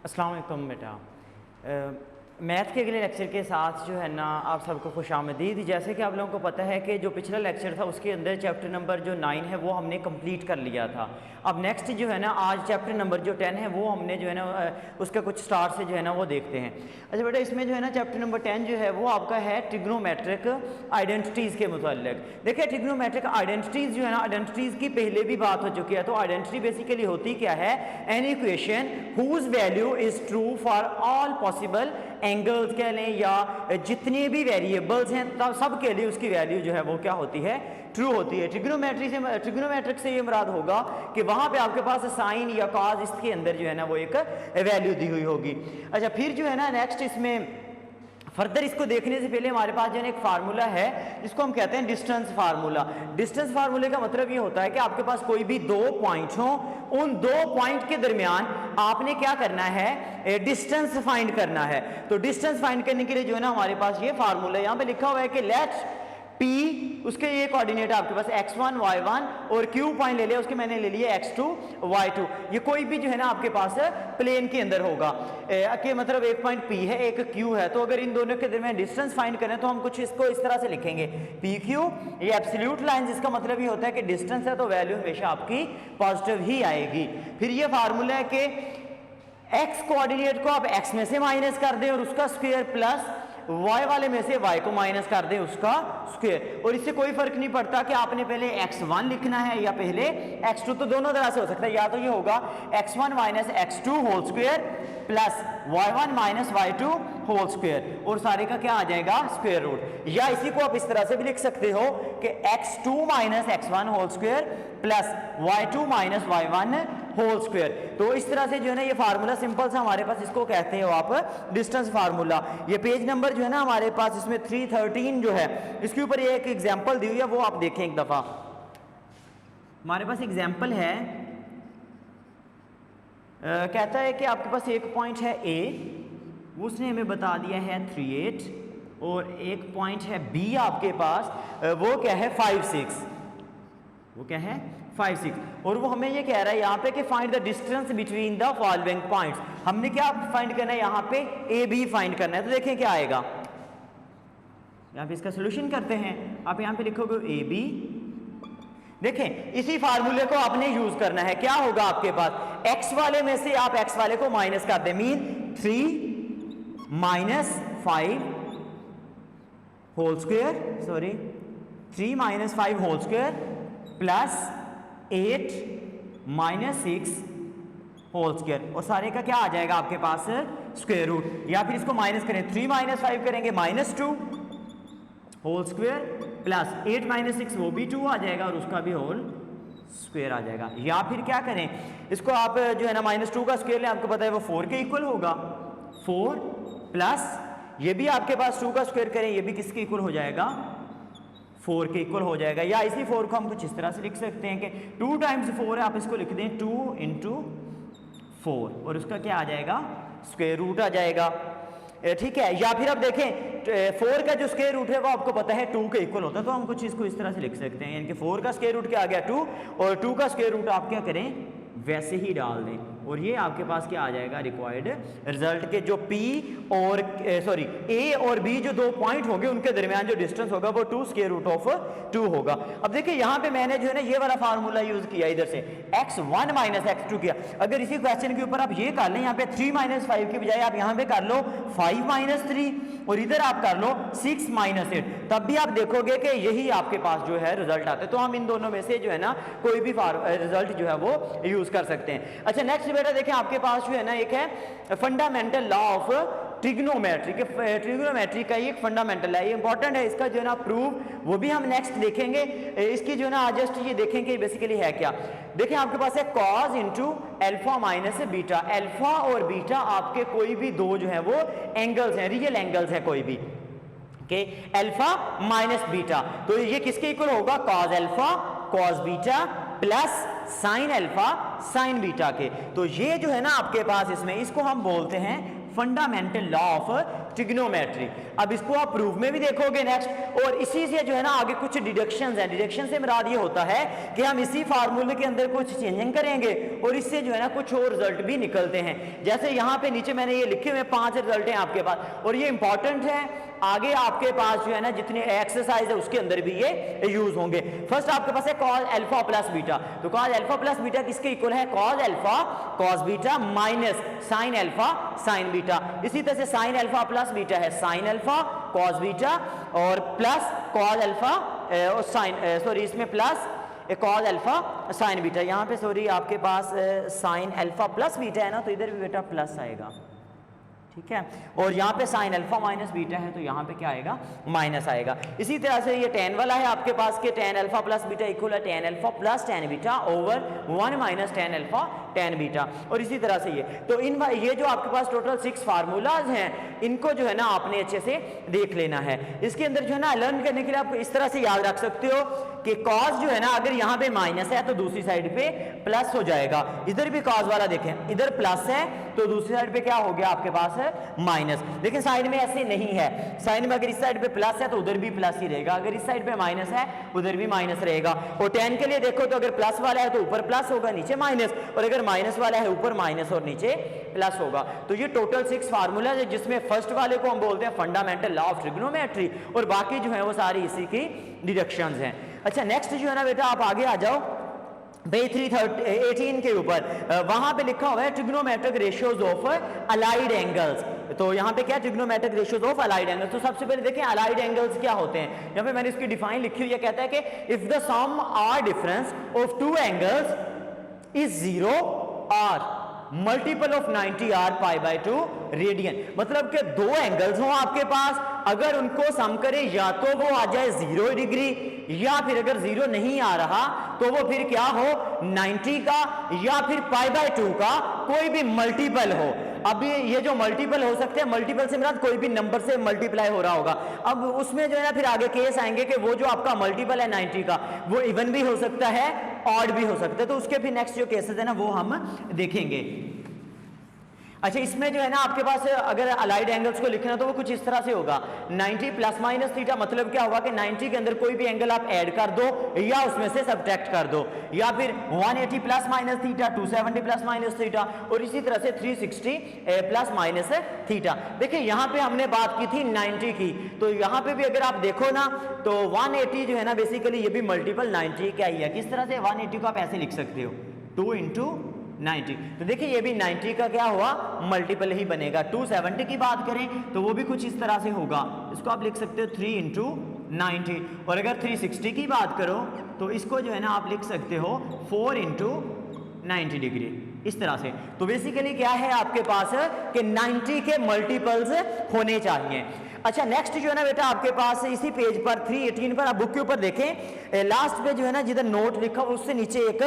अस्सलाम वालेकुम बेटा। मैथ के अगले लेक्चर के साथ जो है ना आप सबको खुशामदीद। जैसे कि आप लोगों को पता है कि जो पिछला लेक्चर था उसके अंदर चैप्टर नंबर जो 9 है वो हमने कंप्लीट कर लिया था। अब नेक्स्ट जो है ना आज चैप्टर नंबर जो 10 है वो हमने जो है ना उसका कुछ स्टार्ट से जो है ना वो देखते हैं। अच्छा बेटा, इसमें जो है ना चैप्टर नंबर 10 जो है वो आपका है ट्रिग्नोमेट्रिक आइडेंटिटीज़ के मुताल्लिक। देखिए ट्रिग्नोमेट्रिक आइडेंटिटीज़ जो है ना, आइडेंटिटीज़ की पहले भी बात हो चुकी है। तो आइडेंटिटी बेसिकली होती क्या है? An equation whose value is true for all possible angles कह लें या जितने भी वेरिएबल्स हैं तब सब के लिए उसकी वैल्यू जो है वो क्या होती है? ट्रू होती है। ट्रिग्नोमेट्रिक से ये मुराद होगा कि वहां पे आपके पास साइन या कॉज इसके अंदर जो है ना वो एक वैल्यू दी हुई होगी। अच्छा, फिर जो है ना नेक्स्ट इसमें फर्दर इसको देखने से पहले हमारे पास जो है एक फार्मूला है जिसको हम कहते हैं डिस्टेंस फार्मूला। डिस्टेंस फार्मूले का मतलब ये होता है कि आपके पास कोई भी दो पॉइंट हो, उन दो पॉइंट के दरमियान आपने क्या करना है? डिस्टेंस फाइंड करना है। तो डिस्टेंस फाइंड करने के लिए जो है ना हमारे पास ये फार्मूला यहाँ पे लिखा हुआ है कि लेट P, उसके ये कोऑर्डिनेट आपके पास x1 y1 और Q पॉइंट ले लिया, उसके मैंने ले लिए x2 y2। ये कोई भी जो है ना आपके पास प्लेन के अंदर होगा कि मतलब एक पॉइंट P है एक Q है। तो अगर इन दोनों के दरमियान डिस्टेंस फाइंड करें तो हम कुछ इसको इस तरह से लिखेंगे PQ। ये एब्सोल्यूट लाइन, जिसका मतलब ये होता है कि डिस्टेंस है तो वैल्यू हमेशा आपकी पॉजिटिव ही आएगी। फिर ये फार्मूला है कि x कोऑर्डिनेट को आप x में से माइनस कर दें और उसका स्क्वायर प्लस y वाले में से y को माइनस कर दें उसका स्क्वायर। और इससे कोई फर्क नहीं पड़ता कि आपने पहले x1 लिखना है या पहले x2। तो दोनों तरह से हो सकता है, या तो ये होगा x1 minus x2 whole square plus y1 minus y2 whole square और सारे का क्या आ जाएगा? Square root. या इसी को आप इस तरह से भी लिख सकते हो कि x2 minus x1 whole square plus y2 minus y1 whole square. तो इस तरह से जो है ना ये फार्मूला सिंपल सा हमारे पास, इसको कहते हो आप डिस्टेंस फार्मूला। ये पेज नंबर जो है ना हमारे पास इसमें 313 जो है इसके ऊपर ये एक एग्जांपल दी हुई है, वो आप देखें एक दफा। हमारे पास एग्जांपल है, कहता है कि आपके पास एक पॉइंट है A, उसने हमें बता दिया है 38 और एक पॉइंट है B आपके पास, वो क्या है 5-6। वो क्या है 5-6 और वो हमें ये कह रहा है यहाँ पे कि find the distance between the following points. हमने क्या फाइंड करना है यहाँ पे? AB फाइंड करना है। तो देखें क्या आएगा, यहाँ पे इसका सोल्यूशन करते हैं। आप यहाँ पे लिखोगे AB। देखें इसी फार्मूले को आपने यूज करना है। क्या होगा आपके पास? x वाले में से आप x वाले को माइनस कर दें, mean 3 minus 5 whole square, sorry 3 minus 5 whole square plus 8 minus 6 whole square और सारे का क्या आ जाएगा आपके पास? Square root. या फिर इसको माइनस करें, 3 माइनस 5 करेंगे -2 होल स्क्वायर प्लस 8 माइनस 6 वो भी 2 आ जाएगा और उसका भी होल स्क्वायर आ जाएगा। या फिर क्या करें, इसको आप जो है ना -2 का स्क्वायर लें, आपको पता है वो 4 के इक्वल होगा। 4 प्लस ये भी आपके पास 2 का स्क्वायर करें, ये भी किसके इक्वल हो जाएगा? 4 के इक्वल हो जाएगा। या इसी 4 को हम कुछ इस तरह से लिख सकते हैं कि 2 टाइम्स 4 है, आप इसको लिख दें 2 इंटू 4 और उसका क्या आ जाएगा? स्क्वायर रूट आ जाएगा। ठीक है। या फिर आप देखें 4 का जो स्क्वायर रूट है वो आपको पता है 2 के इक्वल होता है, तो हम कुछ इसको इस तरह से लिख सकते हैं, यानी कि 4 का स्क्वायर रूट क्या आ गया? 2 और 2 का स्क्वायर रूट आप क्या करें? वैसे ही डाल दें और ये आपके पास क्या आ जाएगा? रिक्वायर्ड रिजल्ट के जो P और सॉरी A और B जो दो पॉइंट होंगे उनके दरमियान जो डिस्टेंस होगा वो 2 स्क्वायर रूट ऑफ 2 होगा। अब देखिए यहाँ पे मैंने जो है ना ये वाला फार्मूला यूज किया, इधर से x1 माइनस x2 किया। अगर इसी क्वेश्चन के ऊपर आप ये कर लें, यहाँ पे 3 माइनस 5 की बजाय आप यहाँ पे कर लो 5 माइनस 3 और इधर आप कर लो 6 माइनस 8, तब भी आप देखोगे कि यही आपके पास जो है रिजल्ट आता है। तो हम इन दोनों में से जो है ना कोई भी रिजल्ट जो है वो यूज कर सकते हैं। अच्छा नेक्स्ट बेटा देखें, आपके पास जो है ना एक है fundamental law of trigonometry. Trigonometry का एक फंडामेंटल है, ये इंपॉर्टेंट है, इसका जो है ना प्रूव वो भी हम नेक्स्ट देखेंगे। इसकी जो है ना जस्ट ये देखेंगे बेसिकली है क्या। देखिए आपके पास है cause into alpha minus beta. Alpha और बीटा आपके कोई भी दो जो है वो एंगल्स हैं, रियल एंगल्स हैं कोई भी, के अल्फा माइनस बीटा। तो ये किसके इक्वल होगा? Cause alpha cos beta plus sine alpha sign beta के। तो ये जो है ना आपके पास इसमें, इसको हम बोलते हैं फंडामेंटल लॉ ऑफ ट्रिग्नोमेट्री। अब इसको आप प्रूफ में भी देखोगे नेक्स्ट, और इसी से जो है ना आगे कुछ डिडक्शंस हैं। डिडक्शन से मुराद ये होता है कि हम इसी फार्मूले के अंदर कुछ चेंजिंग करेंगे और इससे जो है ना कुछ और रिजल्ट भी निकलते हैं। जैसे यहाँ पे नीचे मैंने ये लिखे हुए 5 रिजल्ट हैं आपके पास, और ये इंपॉर्टेंट है, आगे आपके पास जो है ना जितने एक्सरसाइज है उसके अंदर भी ये यूज होंगे। फर्स्ट आपके पास है कॉस अल्फा प्लस बीटा। तो कॉस अल्फा प्लस बीटा किसके इक्वल है? Cos alpha cos beta minus sine alpha sign beta. इसी तरह से साइन अल्फा प्लस बीटा है साइन अल्फा कॉस बीटा और प्लस कॉस अल्फा और साइन सॉरी इसमें plus cos alpha sign beta. यहाँ पे सॉरी आपके पास साइन अल्फा प्लस बीटा है ना, तो इधर भी बेटा प्लस आएगा, ठीक है। और यहाँ पे साइन अल्फा माइनस बीटा है तो यहाँ पे क्या आएगा? माइनस आएगा। इसी तरह से ये टेन वाला है आपके पास के tan alpha plus beta equal है tan alpha plus tan beta over 1 minus tan alpha tan beta. और इसी तरह से ये तो ये जो आपके पास टोटल 6 फार्मूलाज हैं, इनको जो है ना आपने अच्छे से देख लेना है। इसके अंदर जो है ना लर्न करने के लिए आप इस तरह से याद रख सकते हो कि कॉस जो है ना अगर यहाँ पे माइनस है तो दूसरी साइड पे प्लस हो जाएगा। इधर भी कॉस वाला देखें, इधर प्लस है तो दूसरी साइड पे क्या हो गया आपके पास है माइनस। लेकिन साइड में ऐसे नहीं है, साइड में अगर इस साइड पे प्लस है तो उधर भी प्लस ही रहेगा, अगर इस साइड पे माइनस है उधर भी माइनस रहेगा। और टेन के लिए देखो तो अगर प्लस वाला है तो ऊपर प्लस होगा नीचे माइनस, और अगर माइनस वाला है ऊपर माइनस और नीचे प्लस होगा। तो ये टोटल 6 फार्मूला है, जिसमें फर्स्ट वाले को हम बोलते हैं फंडामेंटल लॉ ऑफ ट्रिग्नोमेट्री, और बाकी जो है वो सारी इसी की डिडक्शंस हैं। अच्छा नेक्स्ट जो है ना बेटा आप आगे आ जाओ पेज 318 के ऊपर, वहां पे लिखा हुआ है trigonometric ratios of allied angles. तो यहाँ पे क्या trigonometric ratios of allied angles. तो सबसे पहले देखें अलाइड एंगल्स क्या होते हैं। यहाँ पे मैंने इसकी डिफाइन लिखी हुई है, कहता है कि if the sum or difference of 2 angles is 0 और multiple of 90 or pi by 2 radian. मतलब कि 2 एंगल्स हो आपके पास, अगर उनको सम करें या तो वो आ जाए 0 डिग्री, या फिर अगर 0 नहीं आ रहा तो वो फिर क्या हो 90 का या फिर पाई बाय 2 का कोई भी मल्टीपल हो। अब ये जो मल्टीपल हो सकते हैं, मल्टीपल से मतलब कोई भी नंबर से मल्टीप्लाई हो रहा होगा। अब उसमें जो है ना फिर आगे केस आएंगे कि वो जो आपका मल्टीपल है 90 का वो इवन भी हो सकता है ऑड भी हो सकता है। तो उसके फिर नेक्स्ट जो केसेस है ना वो हम देखेंगे। अच्छा इसमें जो है ना आपके पास अगर अलाइड एंगल्स को लिखना तो वो कुछ इस तरह से होगा 90 प्लस माइनस थीटा। मतलब क्या होगा कि 90 के अंदर कोई भी एंगल आप ऐड कर दो या उसमें से सब्ट्रैक्ट कर दो, या फिर 180 plus minus theta, 270 plus minus theta, और इसी तरह से 360 प्लस माइनस थीटा। देखिए यहाँ पे हमने बात की थी 90 की, तो यहाँ पे भी अगर आप देखो ना तो 180 जो है ना बेसिकली ये भी मल्टीपल 90 क्या ही है। किस तरह से 180 को आप ऐसे लिख सकते हो 2 इंटू 90। तो देखिए ये भी 90 का क्या हुआ मल्टीपल ही बनेगा। 270 की बात करें तो वो भी कुछ इस तरह से होगा, इसको आप लिख सकते हो 3 इंटू 90। और अगर 360 की बात करो तो इसको जो है ना आप लिख सकते हो 4 इंटू 90 डिग्री, इस तरह से। तो बेसिकली क्या है आपके पास कि 90 के मल्टीपल्स होने चाहिए। अच्छा नेक्स्ट जो है ना बेटा आपके पास इसी पेज पर 318 पर आप बुक के ऊपर देखें, लास्ट पे जो है ना जिधर नोट लिखा हुआ उससे नीचे एक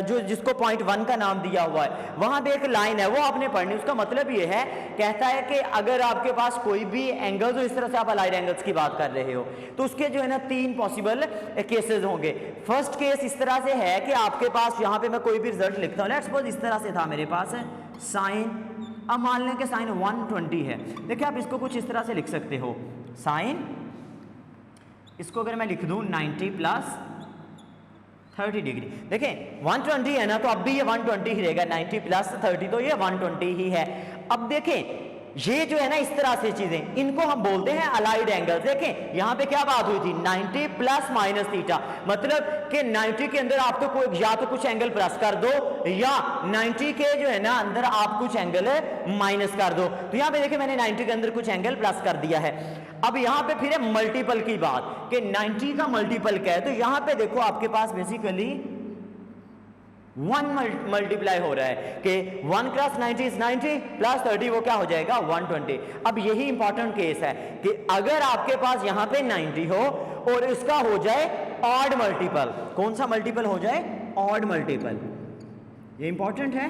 जो जिसको पॉइंट 1 का नाम दिया हुआ है वहां पे एक लाइन है, वो आपने पढ़नी। उसका मतलब ये है, कहता है कि अगर आपके पास कोई भी एंगल, इस तरह से आप अलाइड एंगल्स की बात कर रहे हो, तो उसके जो है ना 3 पॉसिबल केसेस होंगे। फर्स्ट केस इस तरह से है कि आपके पास यहाँ पे मैं कोई भी रिजल्ट लिखता हूँ, लेट्स सपोज इस तरह से था मेरे पास साइन, अब मान लें कि साइन 120 है। देखिए आप इसको कुछ इस तरह से लिख सकते हो साइन, इसको अगर मैं लिख दूं 90 प्लस 30 डिग्री। देखें 120 है ना तो अब भी ये 120 ही रहेगा, 90 प्लस 30 तो ये 120 ही है। अब देखें ये जो है ना इस तरह से चीजें, इनको हम बोलते हैं अलाइड एंगल्स। देखें यहाँ पे क्या बात हुई थी 90 प्लस माइनस थीटा, मतलब कि 90 के अंदर आप तो कोई या तो कुछ एंगल प्लस कर दो या 90 के जो है ना अंदर आप कुछ एंगल माइनस कर दो। तो यहाँ पे देखिए मैंने 90 के अंदर कुछ एंगल प्लस कर दिया है। अब यहाँ पे फिर है मल्टीपल की बात कि 90 का मल्टीपल क्या है, तो यहाँ पे देखो आपके पास बेसिकली 1 मल्टीप्लाई हो रहा है कि 1 प्लस 90 इज 90 प्लस 30 वो क्या हो जाएगा 120। अब यही इंपॉर्टेंट केस है कि अगर आपके पास यहाँ पे 90 हो और इसका हो जाए ऑड मल्टीपल, कौन सा मल्टीपल हो जाए ऑड मल्टीपल, ये इंपॉर्टेंट है,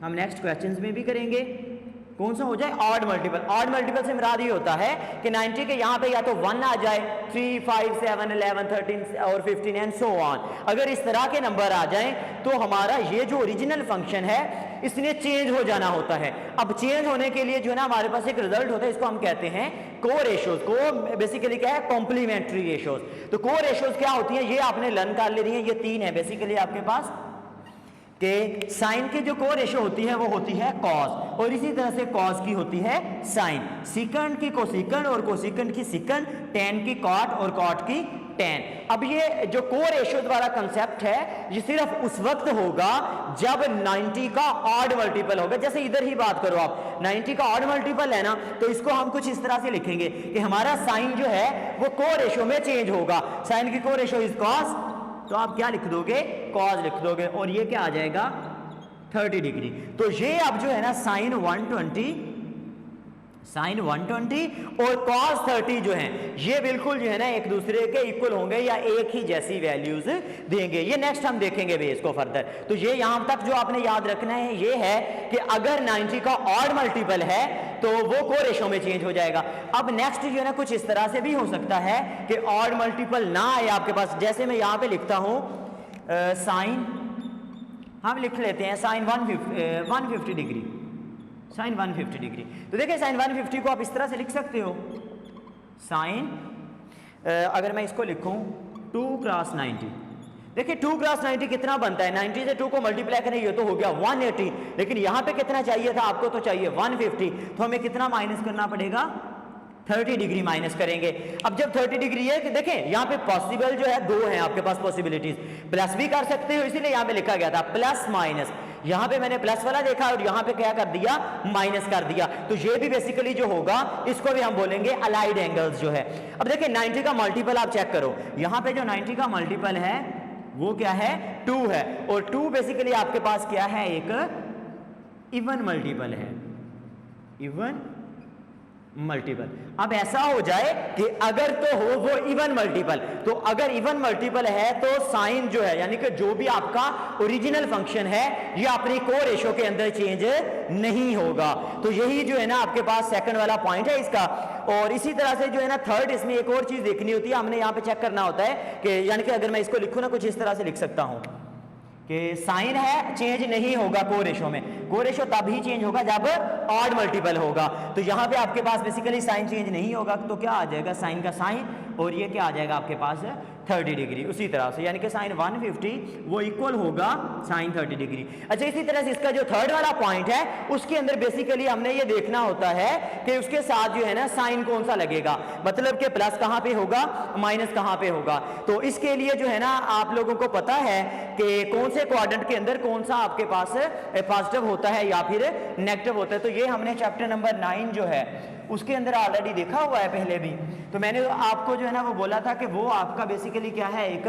हम नेक्स्ट क्वेश्चंस में भी करेंगे। कौन सा हो जाए, ऑड मल्टीपल। ऑड मल्टीपल से मुराद ये होता है कि 90 के यहाँ पे या तो 1 आ जाए, 3, 5, 7, 11, 13 और 15 एंड सो ऑन। अगर इस तरह के नंबर आ जाएं तो हमारा ये जो ओरिजिनल फंक्शन है इसने चेंज हो जाना होता है। अब चेंज होने के लिए जो है ना हमारे पास एक रिजल्ट होता है, इसको हम कहते हैं को रेशोज। को बेसिकली क्या है, कॉम्प्लीमेंट्री रेशोज। तो को रेशोज क्या होती है, ये आपने लर्न कर ले रही है। ये 3 है बेसिकली आपके पास कि साइन की जो को रेशो होती है वो होती है कॉस, और इसी तरह से कॉस की होती है साइन, सीकंड की कोसिकंड और कोसिकंड की सीकंड, टेन की कॉट और कॉट की टेन। अब ये जो को रेशो वाला कंसेप्ट है ये सिर्फ उस वक्त होगा जब 90 का ऑड मल्टीपल होगा। जैसे इधर ही बात करो आप, 90 का ऑड मल्टीपल है ना, तो इसको हम कुछ इस तरह से लिखेंगे कि हमारा साइन जो है वो को रेशो में चेंज होगा। साइन की को रेशो इज कॉस, तो आप क्या लिख दोगे, कॉस लिख दोगे, और ये क्या आ जाएगा 30 डिग्री। तो ये अब जो है ना साइन 120 और कॉस 30 जो है ये बिल्कुल जो है ना एक दूसरे के इक्वल होंगे या एक ही जैसी वैल्यूज देंगे। ये नेक्स्ट हम देखेंगे भी इसको फर्दर। तो ये यहां तक जो आपने याद रखना है ये है कि अगर 90 का ऑड मल्टीपल है तो वो को रेशो में चेंज हो जाएगा। अब नेक्स्ट जो है ना कुछ इस तरह से भी हो सकता है कि ऑड मल्टीपल ना आए आपके पास। जैसे मैं यहां पे लिखता हूं साइन, हम लिख लेते हैं साइन 150 डिग्री, साइन 150 डिग्री। तो देखिए साइन 150 को आप इस तरह से लिख सकते हो, साइन अगर मैं इसको लिखूं 2 क्रॉस 90। देखिए 2 क्रॉस 90 कितना बनता है, 90 से 2 को मल्टीप्लाई करें ये तो हो गया 180, लेकिन यहां पे कितना चाहिए था आपको, तो चाहिए 150। तो हमें कितना माइनस करना पड़ेगा, 30 डिग्री माइनस करेंगे। अब जब 30 डिग्री है कि देखें यहाँ पे पॉसिबल जो है 2 है आपके पास पॉसिबिलिटीज, प्लस भी कर सकते हो, इसीलिए यहाँ पे लिखा गया था प्लस माइनस। यहाँ पे मैंने प्लस वाला देखा और यहाँ पे क्या कर दिया, माइनस कर दिया। तो ये भी बेसिकली जो होगा इसको भी हम बोलेंगे अलाइड एंगल्स जो है। अब देखिए 90 का मल्टीपल आप चेक करो, यहाँ पे जो 90 का मल्टीपल है वो क्या है, 2 है, और 2 बेसिकली आपके पास क्या है, एक इवन मल्टीपल है, इवन मल्टीपल। अब ऐसा हो जाए कि अगर तो हो वो इवन मल्टीपल, तो अगर इवन मल्टीपल है तो साइन जो है यानी कि जो भी आपका ओरिजिनल फंक्शन है ये अपनी को रेशो के अंदर चेंज नहीं होगा। तो यही जो है ना आपके पास सेकंड वाला पॉइंट है इसका। और इसी तरह से जो है ना थर्ड, इसमें एक और चीज देखनी होती है, हमने यहाँ पे चेक करना होता है कि यानी कि अगर मैं इसको लिखूं ना कुछ इस तरह से लिख सकता हूं कि साइन है चेंज नहीं होगा को रेशो में, को रेशो तब ही चेंज होगा जब ऑड मल्टीपल होगा। तो यहाँ पे आपके पास बेसिकली साइन चेंज नहीं होगा, तो क्या आ जाएगा साइन का साइन, और ये क्या आ जाएगा आपके पास 30 डिग्री। उसी तरह से यानी कि साइन 150 वो इक्वल होगा साइन 30 डिग्री। अच्छा, इसी तरह से इसका जो थर्ड वाला पॉइंट है उसके अंदर बेसिकली हमने ये देखना होता है कि उसके साथ जो है ना साइन कौन सा लगेगा, मतलब कि प्लस कहाँ पे होगा, माइनस कहाँ पे होगा। तो इसके लिए जो है ना आप लोगों को पता है कि कौन से क्वाड्रेंट के अंदर कौन सा आपके पास पॉजिटिव होता है या फिर नेगेटिव होता है। तो ये हमने चैप्टर नंबर 9 जो है उसके अंदर ऑलरेडी देखा हुआ है पहले भी। तो मैंने आपको जो है ना वो बोला था कि वो आपका बेसिकली क्या है, एक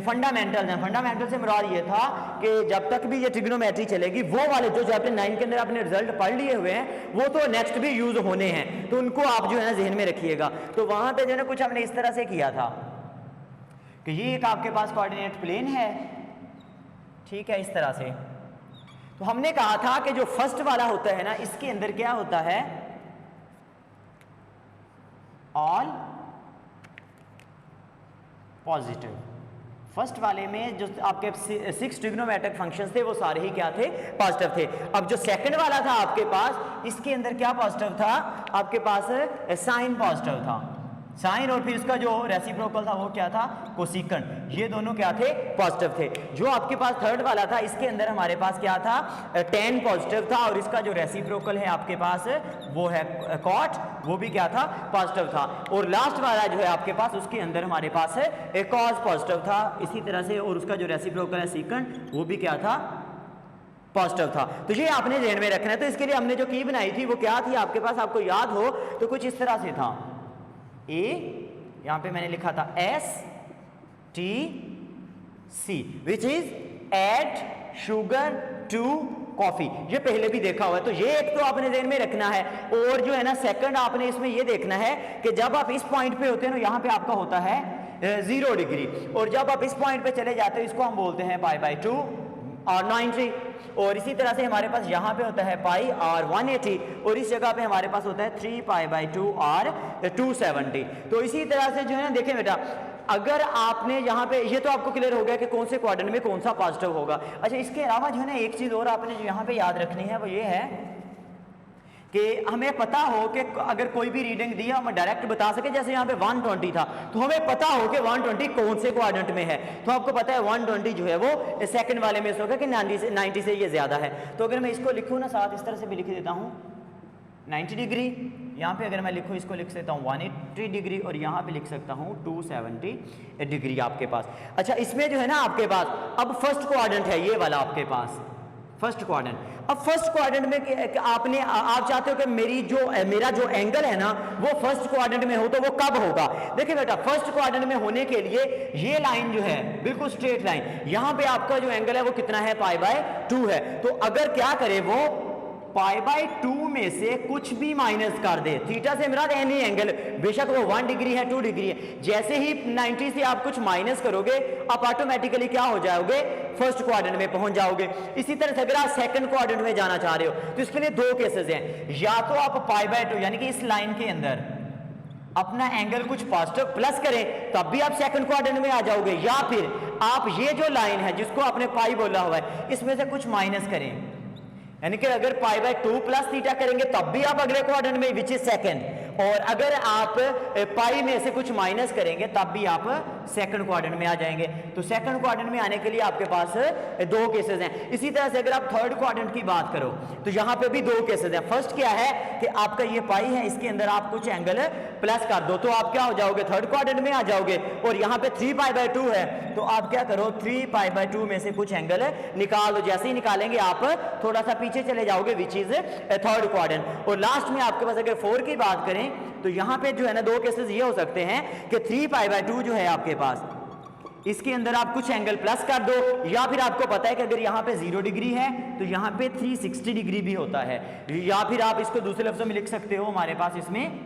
फंडामेंटल है। फंडामेंटल से मुराद ये था कि जब तक भी ये ट्रिग्नोमेट्री चलेगी वो वाले जो चैप्टर 9 के अंदर आपने रिजल्ट पढ़ लिए हुए हैं वो तो नेक्स्ट भी यूज होने हैं, तो उनको आप जो है ना जहन में रखिएगा। तो वहां पे जो है ना कुछ हमने इस तरह से किया था कि ये एक आपके पास कोऑर्डिनेट प्लेन है, ठीक है, इस तरह से। तो हमने कहा था कि जो फर्स्ट वाला होता है ना इसके अंदर क्या होता है, ऑल पॉजिटिव। फर्स्ट वाले में जो आपके 6 ट्रिग्नोमेट्रिक फंक्शंस थे वो सारे ही क्या थे, पॉजिटिव थे। अब जो सेकंड वाला था आपके पास इसके अंदर क्या पॉजिटिव था, आपके पास साइन पॉजिटिव था, साइन, और फिर इसका जो रेसिप्रोकल था वो क्या था, कोसिकंड। ये दोनों क्या थे, पॉजिटिव थे। जो आपके पास थर्ड वाला था इसके अंदर हमारे पास क्या था, टेन पॉजिटिव था, और इसका जो रेसिप्रोकल है आपके पास वो है कॉट, वो भी क्या था, पॉजिटिव था। और लास्ट वाला जो है आपके पास उसके अंदर हमारे पास कॉस पॉजिटिव था इसी तरह से, और उसका जो रेसिप्रोकल है सीकंड वो भी क्या था, पॉजिटिव था। तो ये आपने ध्यान में रखना है। तो इसके लिए हमने जो की बनाई थी वो क्या थी आपके पास, आपको याद हो तो कुछ इस तरह से था, ए यहां पे मैंने लिखा था S T C which is add sugar to coffee, ये पहले भी देखा हुआ है। तो ये एक तो आपने ध्यान में रखना है। और जो है ना सेकंड आपने इसमें ये देखना है कि जब आप इस पॉइंट पे होते हैं ना यहां पे आपका होता है 0 डिग्री, और जब आप इस पॉइंट पे चले जाते हो इसको हम बोलते हैं पाई बाय 2, और 90, और इसी तरह से हमारे पास यहाँ पे होता है पाई और 180, और इस जगह पे हमारे पास होता है 3 पाई बाई 2 और 270। तो इसी तरह से जो है ना, देखें बेटा, अगर आपने यहाँ पे, ये तो आपको क्लियर हो गया कि कौन से क्वाड्रेंट में कौन सा पॉजिटिव होगा। अच्छा, इसके अलावा जो है ना एक चीज़ और आपने जो यहाँ पे याद रखनी है वो ये है कि हमें पता हो कि अगर कोई भी रीडिंग दी है हम डायरेक्ट बता सके। जैसे यहाँ पे 120 था, तो हमें पता हो कि 120 कौन से क्वाड्रेंट में है, तो आपको पता है 120 जो है वो सेकंड वाले में से होगा कि 90 से ये ज़्यादा है। तो अगर मैं इसको लिखूँ ना, साथ इस तरह से भी लिख देता हूँ 90 डिग्री, यहाँ पे अगर मैं लिखूँ इसको लिख सकता हूँ 180 डिग्री, और यहाँ पे लिख सकता हूँ 270 डिग्री आपके पास। अच्छा, इसमें जो है ना आपके पास अब फर्स्ट क्वाड्रेंट है ये वाला आपके पास, फर्स्ट क्वाड्रेंट। अब फर्स्ट क्वाड्रेंट में आपने आप चाहते हो कि मेरा जो एंगल है ना वो फर्स्ट क्वाड्रेंट में हो, तो वो कब होगा? देखिए बेटा, फर्स्ट क्वाड्रेंट में होने के लिए ये लाइन जो है बिल्कुल स्ट्रेट लाइन, यहाँ पे आपका जो एंगल है वो कितना है, पाई बाय 2 है। तो अगर क्या करे वो पाई बाय 2 में से कुछ भी माइनस कर दे, थीटा से मेरा एनी एंगल, बेशक वो 1 डिग्री है 2 डिग्री है, जैसे ही 90 से आप कुछ माइनस करोगे आप ऑटोमेटिकली क्या हो जाओगे, फर्स्ट क्वाड्रेंट में पहुंच जाओगे। इसी तरह से अगर आप सेकंड क्वाड्रेंट में जाना चाह रहे हो तो इसके लिए दो केसेस हैं, या तो आप पाई बाय 2 यानी कि इस लाइन के अंदर अपना एंगल कुछ पॉजिटिव प्लस करें तब भी आप सेकंड क्वाड्रेंट में आ जाओगे, या फिर आप ये जो लाइन है जिसको आपने पाई बोला हुआ है इसमें से कुछ माइनस करें, यानी कि अगर पाई बाय 2 प्लस थीटा करेंगे तब भी आप अगले क्वाड्रेंट में, विच इज सेकंड, और अगर आप पाई में से कुछ माइनस करेंगे तब भी आप सेकंड क्वाड्रेंट में आ जाएंगे। तो सेकंड क्वाड्रेंट में आने के लिए आपके पास दो केसेस हैं। इसी तरह से अगर आप थर्ड क्वाड्रेंट की बात करो तो यहाँ पे भी दो केसेस हैं। फर्स्ट क्या है कि आपका ये पाई है, इसके अंदर आप कुछ एंगल प्लस कर दो तो आप क्या हो जाओगे, थर्ड क्वाड्रेंट में आ जाओगे, और यहाँ पे 3 पाई बाय 2 है तो आप क्या करो 3 पाई बाय 2 में से कुछ एंगल निकाल दो, जैसे ही निकालेंगे आप थोड़ा सा पीछे चले जाओगे, विच इज थर्ड क्वाड्रेंट। और लास्ट में आपके पास अगर 4 की बात करें तो यहां पे जो है ना दो केसेस ये हो सकते हैं कि 3 पाई बाय 2 जो है आपके पास, इसके अंदर आप कुछ एंगल प्लस कर दो, या फिर आपको पता है कि अगर यहाँ पे 0 डिग्री है तो यहाँ पे 360 डिग्री भी होता है, या फिर आप इसको दूसरे लफ्जों में लिख सकते हो हमारे पास इसमें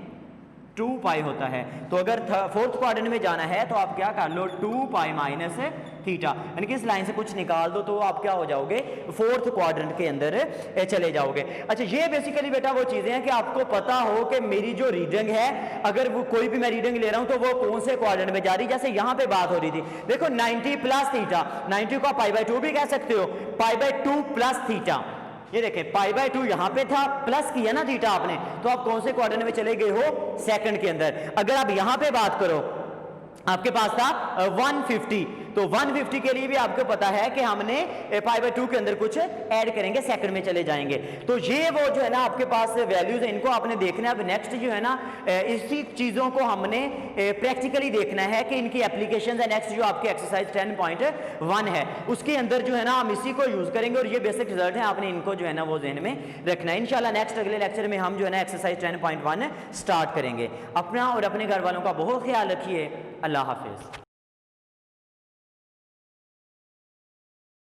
2 पाई होता है। तो अगर फोर्थ क्वाड्रेंट में जाना है तो आप क्या कर लो 2 पाई माइनस थीटा, यानी कि इस लाइन से कुछ निकाल दो तो आप क्या हो जाओगे, फोर्थ क्वाड्रेंट के अंदर चले जाओगे। अच्छा, ये बेसिकली बेटा वो चीजें हैं कि आपको पता हो कि मेरी जो रीडिंग है, अगर वो कोई भी मैं रीडिंग ले रहा हूं तो वो कौन से क्वाड्रेंट में जा रही है। जैसे यहां पे बात हो रही थी, देखो 90 प्लस थीटा, 90 को पाई बाय 2 भी कह सकते हो, पाई बाय 2 प्लस थीटा, ये देखें पाई बाय 2 यहां पे था, प्लस किया ना थीटा आपने, तो आप कौन से क्वाड्रेंट में चले गए हो, सेकंड के अंदर। अगर आप यहां पे बात करो, आपके पास था 150, तो 150 के लिए भी आपको पता है कि हमने पाई बाय 2 के अंदर कुछ ऐड करेंगे, सेकंड में चले जाएंगे। तो ये वो जो है ना आपके पास वैल्यूज है, इनको आपने देखना है। अब नेक्स्ट जो है ना इसी चीजों को हमने प्रैक्टिकली देखना है कि इनकी एप्लीकेशन है। नेक्स्ट जो आपकी एक्सरसाइज 10.1 है उसके अंदर जो है ना हम इसी को यूज करेंगे, और ये बेसिक रिजल्ट है, आपने इनको जो है ना वो जहन में रखना है। इंशाल्लाह नेक्स्ट अगले लेक्चर में हम जो है ना एक्सरसाइज 10.1 स्टार्ट करेंगे। अपना और अपने घर वालों का बहुत ख्याल रखिए। अल्लाह हाफिज।